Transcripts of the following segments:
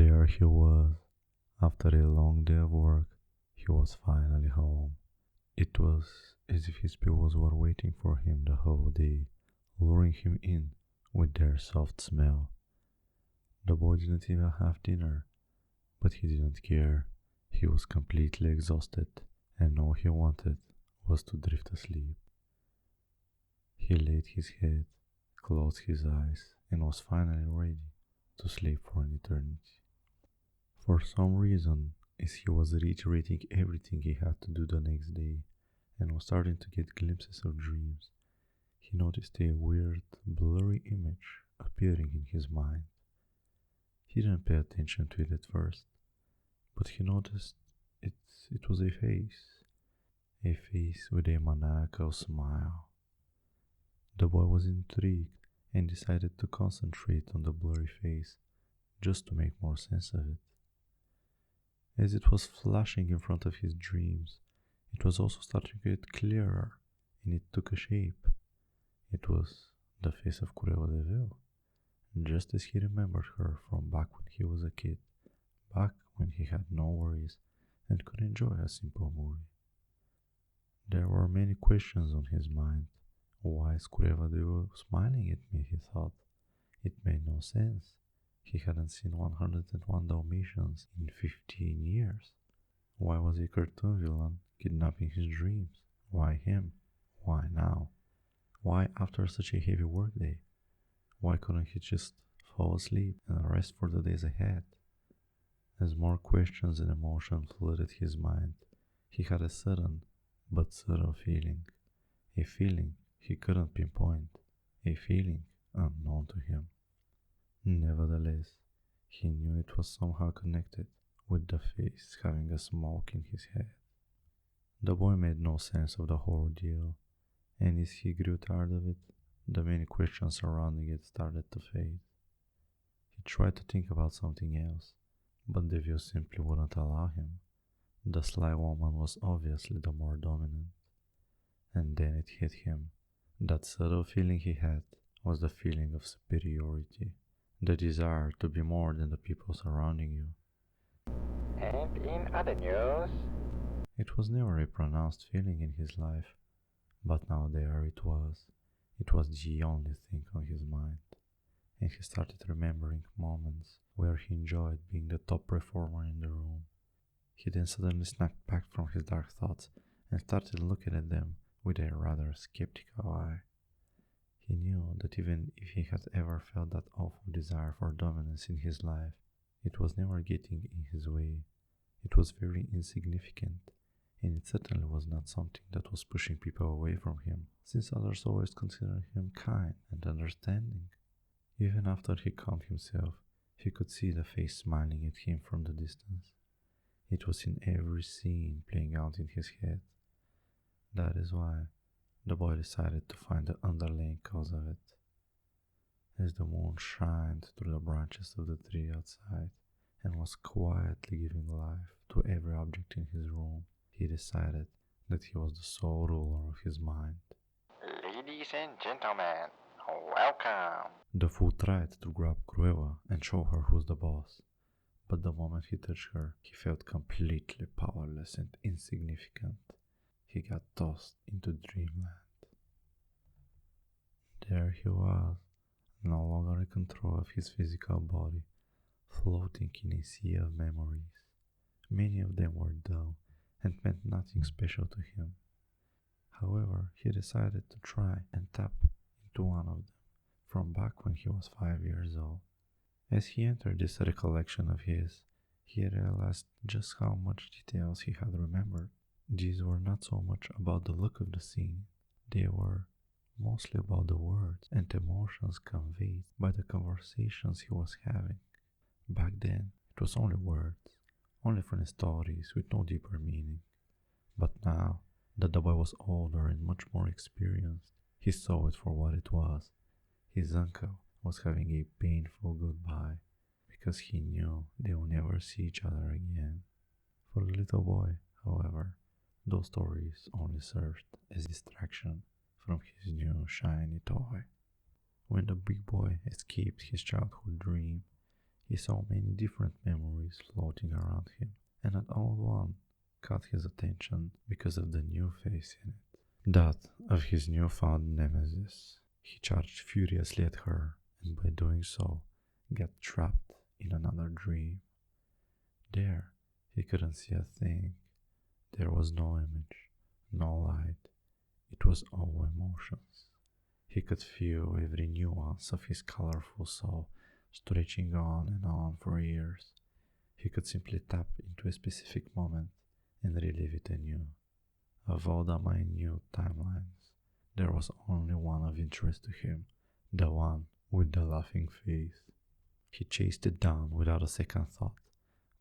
There he was. After a long day of work, he was finally home. It was as if his pillows were waiting for him the whole day, luring him in with their soft smell. The boy didn't even have dinner, but he didn't care. He was completely exhausted, and all he wanted was to drift asleep. He laid his head, closed his eyes, and was finally ready to sleep for an eternity. For some reason, as he was reiterating everything he had to do the next day and was starting to get glimpses of dreams, he noticed a weird, blurry image appearing in his mind. He didn't pay attention to it at first, but he noticed it was a face with a maniacal smile. The boy was intrigued and decided to concentrate on the blurry face just to make more sense of it. As it was flashing in front of his dreams, it was also starting to get clearer, and it took a shape. It was the face of Cruella De Vil, just as he remembered her from back when he was a kid, back when he had no worries and could enjoy a simple movie. There were many questions on his mind. Why is Cruella De Vil smiling at me, he thought. It made no sense. He hadn't seen 101 Dalmatians in 15 years. Why was a cartoon villain kidnapping his dreams? Why him? Why now? Why after such a heavy workday? Why couldn't he just fall asleep and rest for the days ahead? As more questions and emotion flooded his mind, he had a sudden but subtle feeling. A feeling he couldn't pinpoint. A feeling unknown to him. Nevertheless, he knew it was somehow connected with the face having a smoke in his head. The boy made no sense of the whole ordeal, and as he grew tired of it, the many questions surrounding it started to fade. He tried to think about something else, but the view simply wouldn't allow him. The sly woman was obviously the more dominant. And then it hit him. That subtle feeling he had was the feeling of superiority, the desire to be more than the people surrounding you. And in other news, It was never a pronounced feeling in his life, but now there it was. It was the only thing on his mind, and he started remembering moments where he enjoyed being the top performer in the room. He then suddenly snapped back from his dark thoughts and started looking at them with a rather skeptical eye. He knew that even if he had ever felt that awful desire for dominance in his life, it was never getting in his way. It was very insignificant, and it certainly was not something that was pushing people away from him, since others always considered him kind and understanding. Even after he calmed himself, he could see the face smiling at him from the distance. It was in every scene playing out in his head. That is why the boy decided to find the underlying cause of it. As the moon shined through the branches of the tree outside and was quietly giving life to every object in his room, he decided that he was the sole ruler of his mind. ladies and gentlemen, welcome. The fool tried to grab Cruella and show her who's the boss, but the moment he touched her, he felt completely powerless and insignificant. He got tossed into dreamland. There he was, no longer in control of his physical body, floating in a sea of memories. Many of them were dull and meant nothing special to him. However, he decided to try and tap into one of them from back when he was 5 years old. As he entered this recollection of his, he realized just how much details he had remembered. These were not so much about the look of the scene, they were mostly about the words and emotions conveyed by the conversations he was having. Back then, it was only words, only funny stories with no deeper meaning. But now that the boy was older and much more experienced, he saw it for what it was. His uncle was having a painful goodbye because he knew they would never see each other again. For the little boy, however, those stories only served as distraction from his new shiny toy. When the big boy escaped his childhood dream, He saw many different memories floating around him, and not all one caught his attention because of the new face in it. That of his newfound nemesis. He charged furiously at her, and by doing so, got trapped in another dream. There, he couldn't see a thing. There was no image, no light. It was all emotions. He could feel every nuance of his colorful soul stretching on and on for years. He could simply tap into a specific moment and relive it anew. Of all the minute timelines, there was only one of interest to him, the one with the laughing face. He chased it down without a second thought,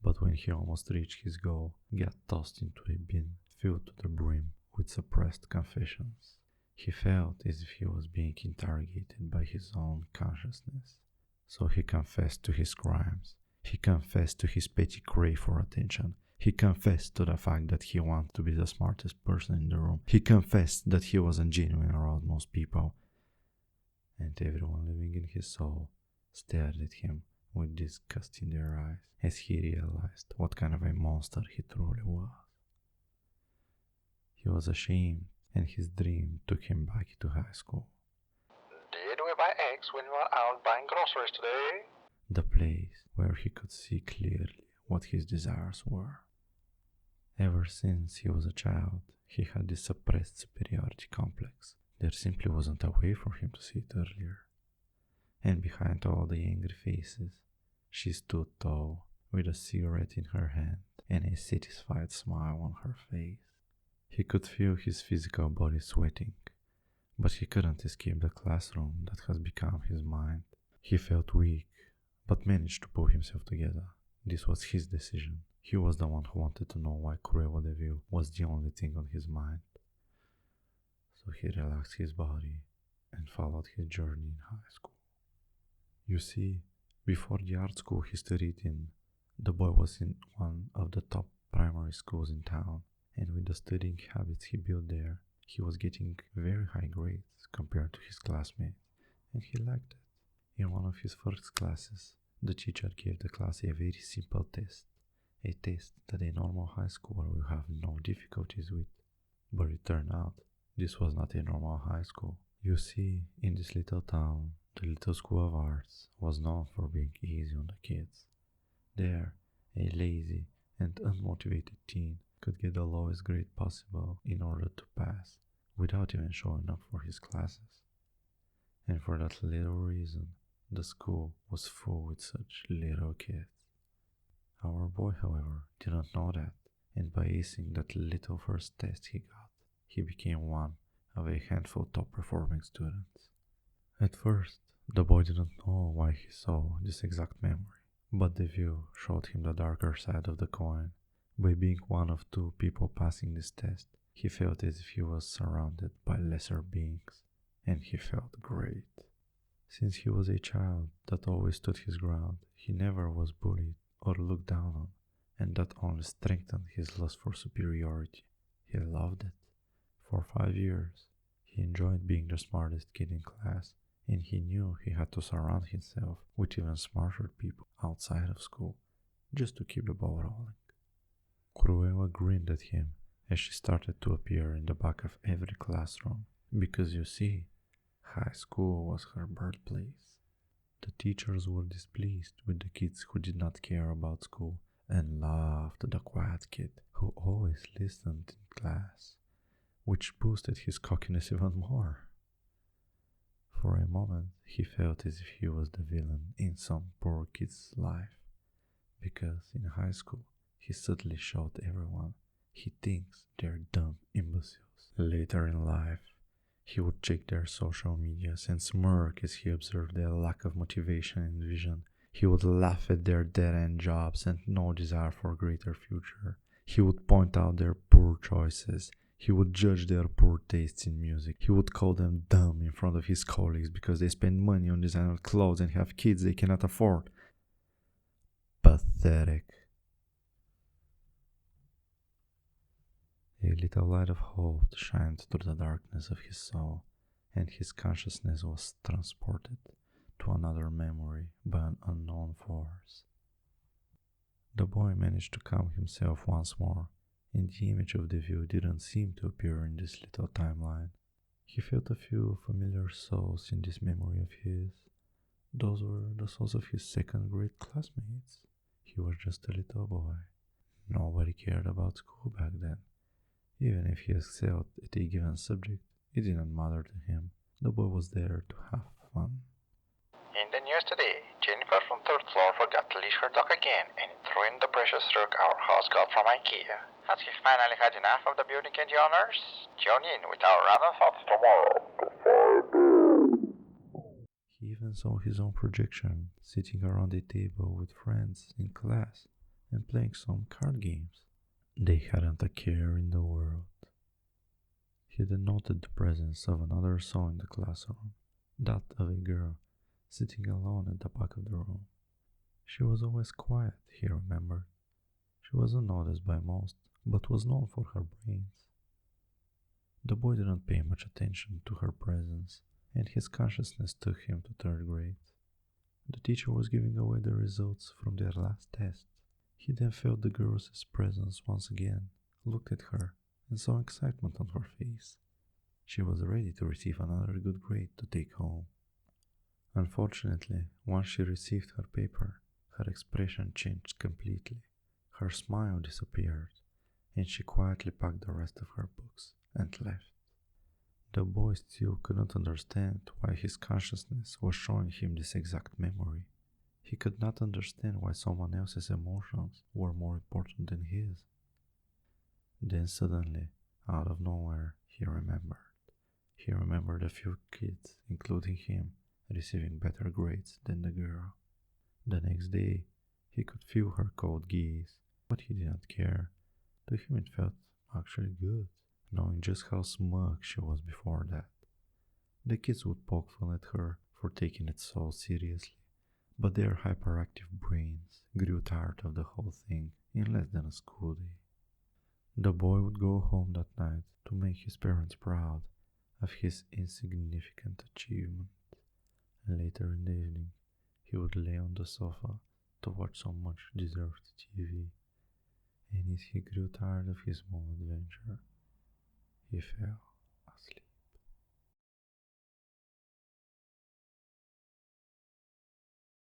but when he almost reached his goal, got tossed into a bin filled to the brim with suppressed confessions. He felt as if he was being interrogated by his own consciousness. So he confessed to his crimes. He confessed to his petty crave for attention. He confessed to the fact that he wanted to be the smartest person in the room. He confessed that he wasn't genuine around most people. And everyone living in his soul stared at him with disgust in their eyes as he realized what kind of a monster he truly was. He was ashamed, and his dream took him back to high school. Did we buy eggs when we were out buying groceries today? The place where he could see clearly what his desires were. Ever since he was a child, he had this suppressed superiority complex. There simply wasn't a way for him to see it earlier. And behind all the angry faces, she stood tall, with a cigarette in her hand and a satisfied smile on her face. He could feel his physical body sweating, but he couldn't escape the classroom that has become his mind. He felt weak, but managed to pull himself together. This was his decision. He was the one who wanted to know why Cruella De Vil was the only thing on his mind. So he relaxed his body and followed his journey in high school. You see, before the art school he studied in, the boy was in one of the top primary schools in town, and with the studying habits he built there, he was getting very high grades compared to his classmates, and he liked it. In one of his first classes, the teacher gave the class a very simple test, a test that a normal high schooler will have no difficulties with. But it turned out, this was not a normal high school. You see, in this little town, the little school of arts was known for being easy on the kids. There, a lazy and unmotivated teen could get the lowest grade possible in order to pass, without even showing up for his classes. And for that little reason, the school was full with such little kids. Our boy, however, didn't know that, and by acing that little first test he got, he became one of a handful of top-performing students. At first, the boy didn't know why he saw this exact memory, but De Vil showed him the darker side of the coin. By being one of two people passing this test, he felt as if he was surrounded by lesser beings, and he felt great. Since he was a child that always stood his ground, he never was bullied or looked down on, and that only strengthened his lust for superiority. He loved it. For 5 years, he enjoyed being the smartest kid in class, and he knew he had to surround himself with even smarter people outside of school, just to keep the ball rolling. Cruella grinned at him as she started to appear in the back of every classroom, because you see, high school was her birthplace. The teachers were displeased with the kids who did not care about school and loved the quiet kid who always listened in class, which boosted his cockiness even more. For a moment, he felt as if he was the villain in some poor kid's life, because in high school, he suddenly showed everyone he thinks they're dumb imbeciles. Later in life, he would check their social medias and smirk as he observed their lack of motivation and vision. He would laugh at their dead-end jobs and no desire for a greater future. He would point out their poor choices. He would judge their poor tastes in music. He would call them dumb in front of his colleagues because they spend money on designer clothes and have kids they cannot afford. Pathetic. A little light of hope shined through the darkness of his soul, and his consciousness was transported to another memory by an unknown force. The boy managed to calm himself once more, and the image of De Vil didn't seem to appear in this little timeline. He felt a few familiar souls in this memory of his. Those were the souls of his second grade classmates. He was just a little boy. Nobody cared about school back then. Even if he excelled at a given subject, it didn't matter to him. The boy was there to have fun. In the news today, Jennifer from third floor forgot to leash her dog again and it ruined the precious rug our house got from IKEA. Has he finally had enough of the building and the owners? Tune in with our random thoughts tomorrow. He even saw his own projection, sitting around a table with friends in class and playing some card games. They hadn't a care in the world. He then noted the presence of another soul in the classroom, that of a girl, sitting alone at the back of the room. She was always quiet, he remembered. She wasn't noticed by most, but was known for her brains. The boy didn't pay much attention to her presence, and his consciousness took him to third grade. The teacher was giving away the results from their last test. He then felt the girl's presence once again, looked at her, and saw excitement on her face. She was ready to receive another good grade to take home. Unfortunately, once she received her paper, her expression changed completely. Her smile disappeared, and she quietly packed the rest of her books and left. The boy still couldn't understand why his consciousness was showing him this exact memory. He could not understand why someone else's emotions were more important than his. Then suddenly, out of nowhere, he remembered. He remembered a few kids, including him, receiving better grades than the girl. The next day, he could feel her cold gaze, but he didn't care. To him it felt actually good, knowing just how smug she was before that. The kids would poke fun at her for taking it so seriously, but their hyperactive brains grew tired of the whole thing in less than a school day. The boy would go home that night to make his parents proud of his insignificant achievement. Later in the evening, he would lay on the sofa to watch some much-deserved TV, and as he grew tired of his small adventure, he fell asleep.